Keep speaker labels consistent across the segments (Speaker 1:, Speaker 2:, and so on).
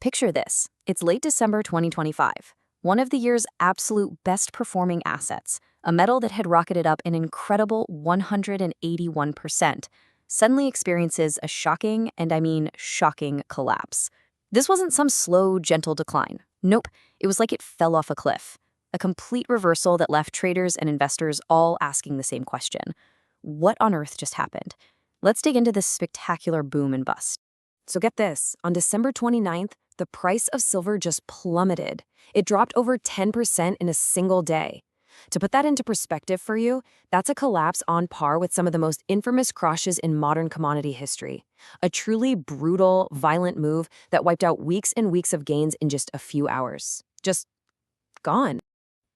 Speaker 1: Picture this. It's late December 2025. One of the year's absolute best-performing assets, a metal that had rocketed up an incredible 181%, suddenly experiences a shocking, and I mean shocking, collapse. This wasn't some slow, gentle decline. Nope, it was like it fell off a cliff. A complete reversal that left traders and investors all asking the same question. What on earth just happened? Let's dig into this spectacular boom and bust. So get this, on December 29th, the price of silver just plummeted. It dropped over 10% in a single day. To put that into perspective for you, that's a collapse on par with some of the most infamous crashes in modern commodity history. A truly brutal, violent move that wiped out weeks and weeks of gains in just a few hours. Just gone.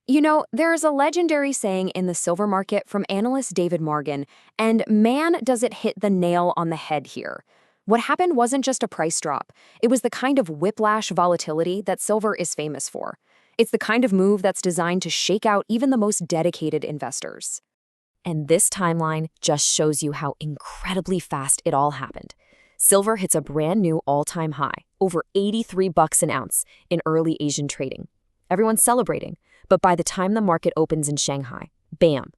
Speaker 1: You know, there's a legendary saying in the silver market from analyst David Morgan, and man, does it hit the nail on the head here. What happened wasn't just a price drop. It was the kind of whiplash volatility that silver is famous for. It's the kind of move that's designed to shake out even the most dedicated investors. And this timeline just shows you how incredibly fast it all happened. Silver hits a brand new all-time high, over $83 an ounce, in early Asian trading. Everyone's celebrating, but by the time the market opens in Shanghai, bam,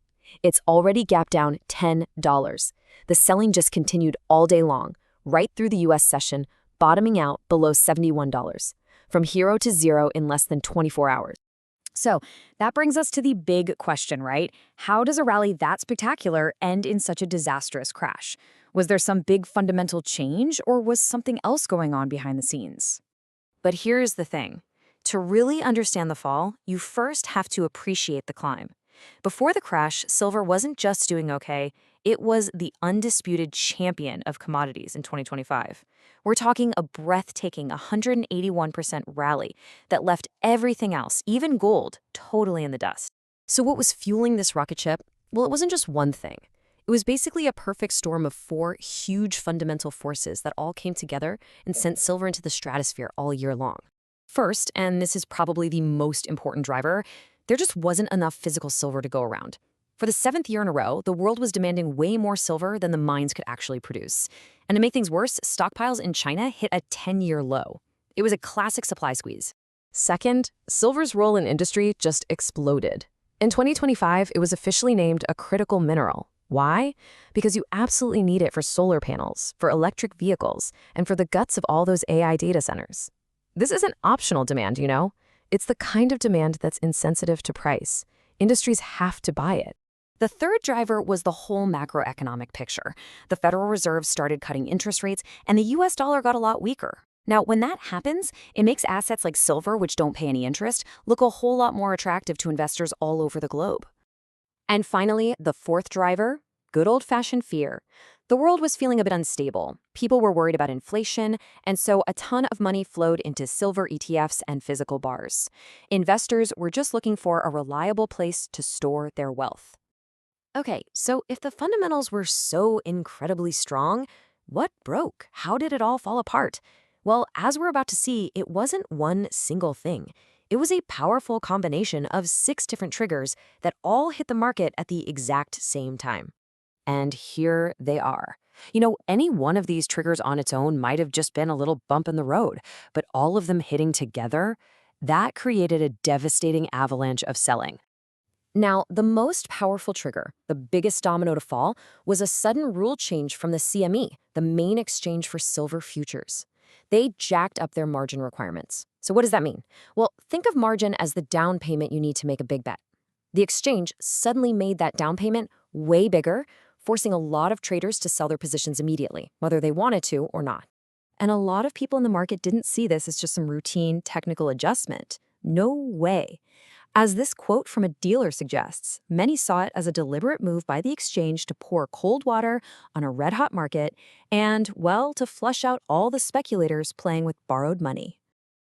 Speaker 1: it's already gapped down $10. The selling just continued all day long, right through the US session, bottoming out below $71, from hero to zero in less than 24 hours. So that brings us to the big question, right? How does a rally that spectacular end in such a disastrous crash? Was there some big fundamental change, or was something else going on behind the scenes? But here's the thing. To really understand the fall, you first have to appreciate the climb. Before the crash, silver wasn't just doing okay, it was the undisputed champion of commodities in 2025. We're talking a breathtaking 181% rally that left everything else, even gold, totally in the dust. So what was fueling this rocket ship? Well, it wasn't just one thing. It was basically a perfect storm of four huge fundamental forces that all came together and sent silver into the stratosphere all year long. First, and this is probably the most important driver, there just wasn't enough physical silver to go around. For the 7th year in a row, the world was demanding way more silver than the mines could actually produce. And to make things worse, stockpiles in China hit a 10-year low. It was a classic supply squeeze. Second, silver's role in industry just exploded. In 2025, it was officially named a critical mineral. Why? Because you absolutely need it for solar panels, for electric vehicles, and for the guts of all those AI data centers. This isn't optional demand, you know? It's the kind of demand that's insensitive to price. Industries have to buy it. The third driver was the whole macroeconomic picture. The Federal Reserve started cutting interest rates, and the US dollar got a lot weaker. Now, when that happens, it makes assets like silver, which don't pay any interest, look a whole lot more attractive to investors all over the globe. And finally, the fourth driver, good old-fashioned fear. The world was feeling a bit unstable. People were worried about inflation, and so a ton of money flowed into silver ETFs and physical bars. Investors were just looking for a reliable place to store their wealth. Okay, so if the fundamentals were so incredibly strong, what broke? How did it all fall apart? Well, as we're about to see, it wasn't one single thing. It was a powerful combination of 6 different triggers that all hit the market at the exact same time. And here they are. You know, any one of these triggers on its own might have just been a little bump in the road, but all of them hitting together, that created a devastating avalanche of selling. Now, the most powerful trigger, the biggest domino to fall, was a sudden rule change from the CME, the main exchange for silver futures. They jacked up their margin requirements. So what does that mean? Well, think of margin as the down payment you need to make a big bet. The exchange suddenly made that down payment way bigger, forcing a lot of traders to sell their positions immediately, whether they wanted to or not. And a lot of people in the market didn't see this as just some routine technical adjustment. No way. As this quote from a dealer suggests, many saw it as a deliberate move by the exchange to pour cold water on a red-hot market and, well, to flush out all the speculators playing with borrowed money.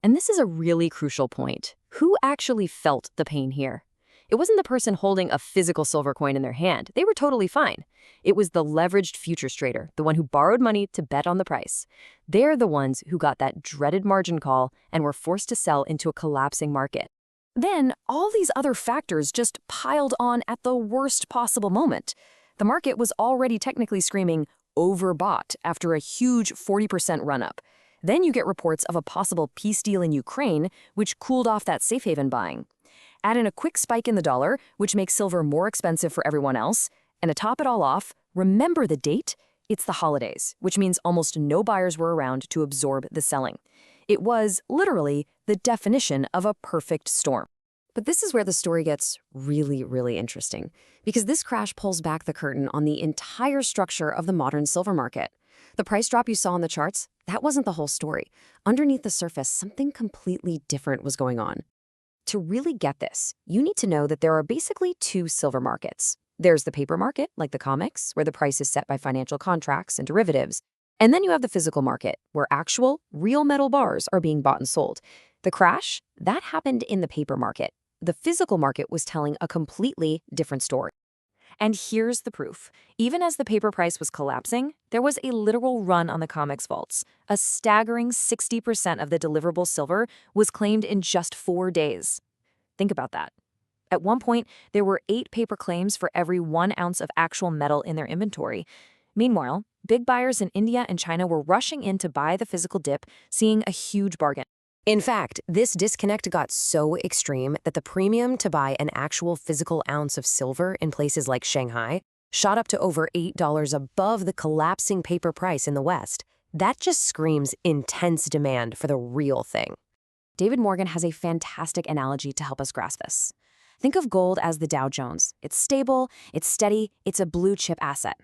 Speaker 1: And this is a really crucial point. Who actually felt the pain here? It wasn't the person holding a physical silver coin in their hand. They were totally fine. It was the leveraged futures trader, the one who borrowed money to bet on the price. They're the ones who got that dreaded margin call and were forced to sell into a collapsing market. Then, all these other factors just piled on at the worst possible moment. The market was already technically screaming overbought after a huge 40% run-up. Then you get reports of a possible peace deal in Ukraine, which cooled off that safe haven buying. Add in a quick spike in the dollar, which makes silver more expensive for everyone else. And to top it all off, remember the date? It's the holidays, which means almost no buyers were around to absorb the selling. It was, literally, the definition of a perfect storm. But this is where the story gets really, really interesting, because this crash pulls back the curtain on the entire structure of the modern silver market. The price drop you saw on the charts, that wasn't the whole story. Underneath the surface, something completely different was going on. To really get this, you need to know that there are basically two silver markets. There's the paper market, like the COMEX, where the price is set by financial contracts and derivatives. And then you have the physical market, where actual, real metal bars are being bought and sold. The crash, that happened in the paper market. The physical market was telling a completely different story. And here's the proof. Even as the paper price was collapsing, there was a literal run on the COMEX vaults. A staggering 60% of the deliverable silver was claimed in just 4 days. Think about that. At one point, there were 8 paper claims for every 1 ounce of actual metal in their inventory. Meanwhile, big buyers in India and China were rushing in to buy the physical dip, seeing a huge bargain. In fact, this disconnect got so extreme that the premium to buy an actual physical ounce of silver in places like Shanghai shot up to over $8 above the collapsing paper price in the West. That just screams intense demand for the real thing. David Morgan has a fantastic analogy to help us grasp this. Think of gold as the Dow Jones. It's stable, it's steady, it's a blue-chip asset.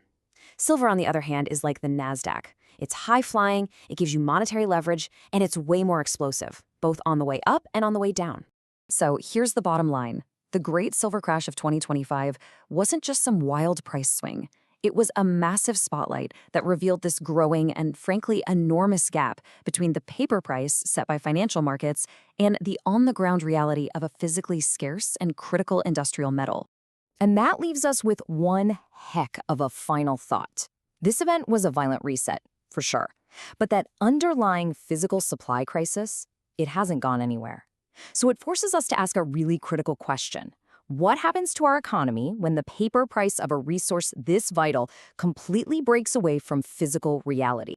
Speaker 1: Silver, on the other hand, is like the NASDAQ. It's high-flying, it gives you monetary leverage, and it's way more explosive, both on the way up and on the way down. So here's the bottom line. The great silver crash of 2025 wasn't just some wild price swing. It was a massive spotlight that revealed this growing and, frankly, enormous gap between the paper price set by financial markets and the on-the-ground reality of a physically scarce and critical industrial metal. And that leaves us with one heck of a final thought. This event was a violent reset, for sure. But that underlying physical supply crisis, it hasn't gone anywhere. So it forces us to ask a really critical question. What happens to our economy when the paper price of a resource this vital completely breaks away from physical reality?